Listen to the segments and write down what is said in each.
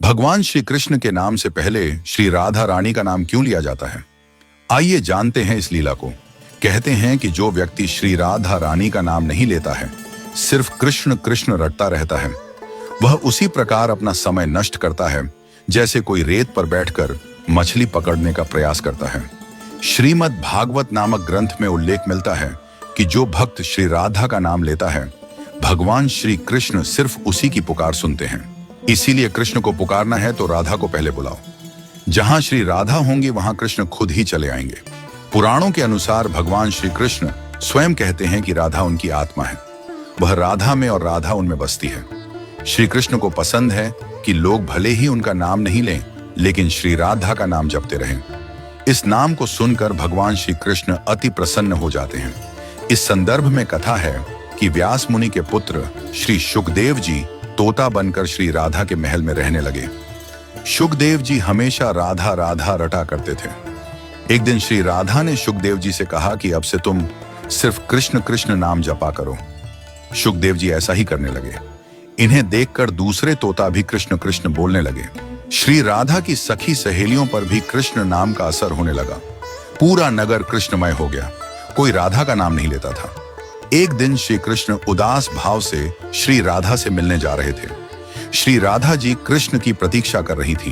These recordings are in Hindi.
भगवान श्री कृष्ण के नाम से पहले श्री राधा रानी का नाम क्यों लिया जाता है? आइए जानते हैं इस लीला को। कहते हैं कि जो व्यक्ति श्री राधा रानी का नाम नहीं लेता है, सिर्फ कृष्ण कृष्ण रटता रहता है, वह उसी प्रकार अपना समय नष्ट करता है जैसे कोई रेत पर बैठकर मछली पकड़ने का प्रयास करता है। श्रीमद् भागवत नामक ग्रंथ में उल्लेख मिलता है कि जो भक्त श्री राधा का नाम लेता है, भगवान श्री कृष्ण सिर्फ उसी की पुकार सुनते हैं। इसीलिए कृष्ण को पुकारना है तो राधा को पहले बुलाओ। जहां श्री राधा होंगे वहां कृष्ण खुद ही चले आएंगे। पुराणों के अनुसार भगवान श्री कृष्ण स्वयं कहते हैं कि राधा उनकी आत्मा है, वह राधा में और राधा उनमें बसती है। श्री कृष्ण को पसंद है कि लोग भले ही उनका नाम नहीं लें, लेकिन श्री राधा का नाम जपते रहें। इस नाम को सुनकर भगवान श्री कृष्ण अति प्रसन्न हो जाते हैं। इस संदर्भ में कथा है कि व्यास मुनि के पुत्र श्री शुकदेव जी तोता बनकर श्री राधा के महल में रहने लगे। शुकदेव जी हमेशा राधा राधा रटा करते थे। एक दिन श्री राधा ने शुकदेव जी से कहा कि अब से तुम सिर्फ कृष्ण कृष्ण नाम जपा करो। शुकदेव जी ऐसा ही करने लगे। इन्हें देखकर दूसरे तोता भी कृष्ण कृष्ण बोलने लगे। श्री राधा की सखी सहेलियों पर भी कृष्ण नाम का असर होने लगा। पूरा नगर कृष्णमय हो गया, कोई राधा का नाम नहीं लेता था। एक दिन श्री कृष्ण उदास भाव से श्री राधा से मिलने जा रहे थे। श्री राधा जी कृष्ण की प्रतीक्षा कर रही थी।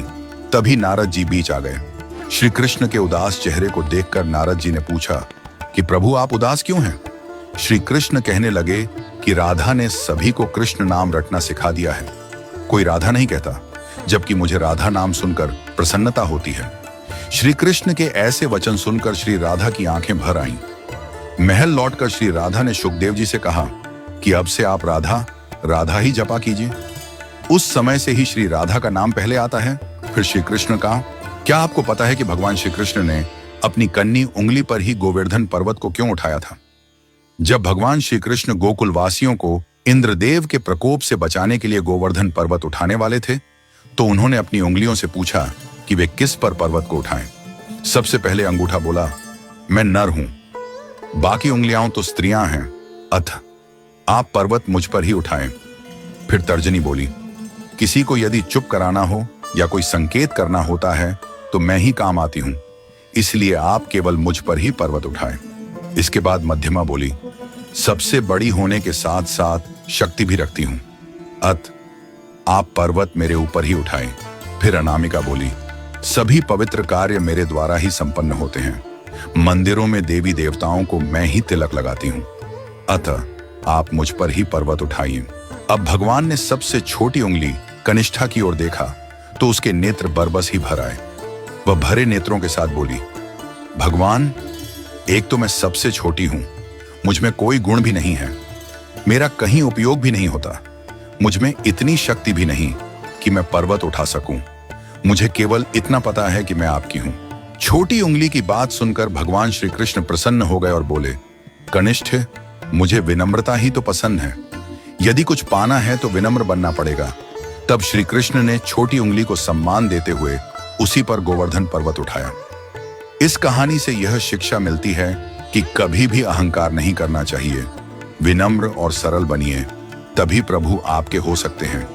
तभी नारद जी बीच आ गए। श्री कृष्ण के उदास चेहरे को देखकर नारद जी ने पूछा कि प्रभु आप उदास क्यों हैं? श्री कृष्ण कहने लगे कि राधा ने सभी को कृष्ण नाम रटना सिखा दिया है, कोई राधा नहीं कहता, जबकि मुझे राधा नाम सुनकर प्रसन्नता होती है। श्री कृष्ण के ऐसे वचन सुनकर श्री राधा की आंखें भर आईं। महल लौटकर श्री राधा ने शुकदेव जी से कहा कि अब से आप राधा राधा ही जपा कीजिए। उस समय से ही श्री राधा का नाम पहले आता है, फिर श्री कृष्ण का। क्या आपको पता है कि भगवान श्री कृष्ण ने अपनी कन्नी उंगली पर ही गोवर्धन पर्वत को क्यों उठाया था? जब भगवान श्री कृष्ण गोकुल वासियों को इंद्रदेव के प्रकोप से बचाने के लिए गोवर्धन पर्वत उठाने वाले थे, तो उन्होंने अपनी उंगलियों से पूछा कि वे किस पर पर्वत को उठाएं। सबसे पहले अंगूठा बोला, मैं नर हूं, बाकी उंगलियां तो स्त्रियां हैं, अतः आप पर्वत मुझ पर ही उठाएं। फिर तर्जनी बोली, किसी को यदि चुप कराना हो या कोई संकेत करना होता है तो मैं ही काम आती हूं, इसलिए आप केवल मुझ पर ही पर्वत उठाएं। इसके बाद मध्यमा बोली, सबसे बड़ी होने के साथ साथ शक्ति भी रखती हूं, अतः आप पर्वत मेरे ऊपर ही उठाएं। फिर अनामिका बोली, सभी पवित्र कार्य मेरे द्वारा ही संपन्न होते हैं, मंदिरों में देवी देवताओं को मैं ही तिलक लगाती हूं, अतः आप मुझ पर ही पर्वत उठाइए। अब भगवान ने सबसे छोटी उंगली कनिष्ठा की ओर देखा तो उसके नेत्र बरबस ही भर आए। वह भरे नेत्रों के साथ बोली, भगवान एक तो मैं सबसे छोटी हूं, मुझ में कोई गुण भी नहीं है, मेरा कहीं उपयोग भी नहीं होता, मुझ में इतनी शक्ति भी नहीं कि मैं पर्वत उठा सकूं। मुझे केवल इतना पता है कि मैं आपकी हूं। छोटी उंगली की बात सुनकर भगवान श्री कृष्ण प्रसन्न हो गए और बोले, कनिष्ठ मुझे विनम्रता ही तो पसंद है, यदि कुछ पाना है तो विनम्र बनना पड़ेगा। तब श्री कृष्ण ने छोटी उंगली को सम्मान देते हुए उसी पर गोवर्धन पर्वत उठाया। इस कहानी से यह शिक्षा मिलती है कि कभी भी अहंकार नहीं करना चाहिए। विनम्र और सरल बनिए, तभी प्रभु आपके हो सकते हैं।